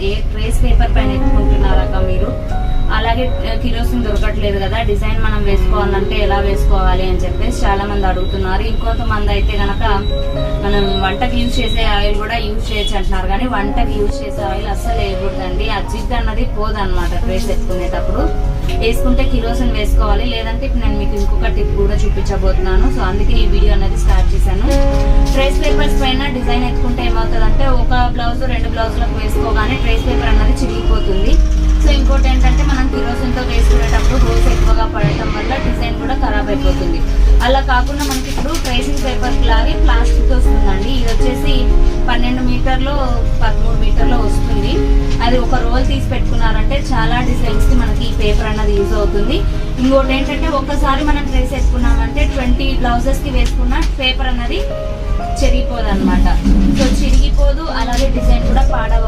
ఏ trace paper పైన ఎత్తుకుంటున్నారక్క మీరు, అలాగే కిరోసిన్ దొరకట్లేదు కదా, డిజైన్ మనం వేసుకోవాలంటే ఎలా వేసుకోవాలి అని చెప్పేసి చాలా మంది అడుగుతున్నారు. ఇంకొంతమంది అయితే గనక మనం వంటకి యూజ్ చేసే ఆయిల్ కూడా యూజ్ చేయొచ్చు అంటున్నారు, కానీ వంటకి యూజ్ చేసే ఆయిల్ అస్సలు వేయకూడదండి. ఆ జిడ్ అన్నది పోదన్నమాట ట్రేస్ ఎత్తుకునేటప్పుడు. వేసుకుంటే కిరోసిన్ వేసుకోవాలి, లేదంటే ఇప్పుడు నేను మీకు ఇంకొక టిప్ కూడా చూపించబోతున్నాను. సో అందుకే ఈ వీడియో అనేది స్టార్ట్ చేశాను. ట్రేస్ పేపర్స్ పైన డిజైన్ ఎత్తుకుంటే ఏమవుతుందంటే ఒక బ్లౌజ్ 2 బ్లౌజులకు వేసుకోగానే ట్రేస్ పేపర్ అన్నది చిరిగిపోతుంది. సో ఇంకోటి ఏంటంటే మనం కిరోసిన్ తో వేసుకునేటప్పుడు హోల్స్ ఎక్కువగా పడటం వల్ల డిజైన్ కూడా ఖరాబ్ అయిపోతుంది. అలా కాకుండా మనకి ఇప్పుడు ట్రేసింగ్ పేపర్ లాగే ప్లాస్టిక్ వస్తుందండి. ఇది వచ్చేసి 12 మీటర్లు 13 మీటర్లు వస్తుంది. అది ఒక రోల్ తీసి పెట్టుకున్నారంటే చాలా డిజైన్స్ కి మనకి ఈ పేపర్ అన్నది యూజ్ అవుతుంది. ఇంకోటి ఏంటంటే ఒక్కసారి మనం ట్రేస్ వేసుకున్నామంటే 20 బ్లౌజెస్ కి వేసుకున్న పేపర్ అన్నది చెరిగిపోదు అనమాట. సో చిరిగిపోదు, అలాగే డిజైన్ కూడా పాడవకుండా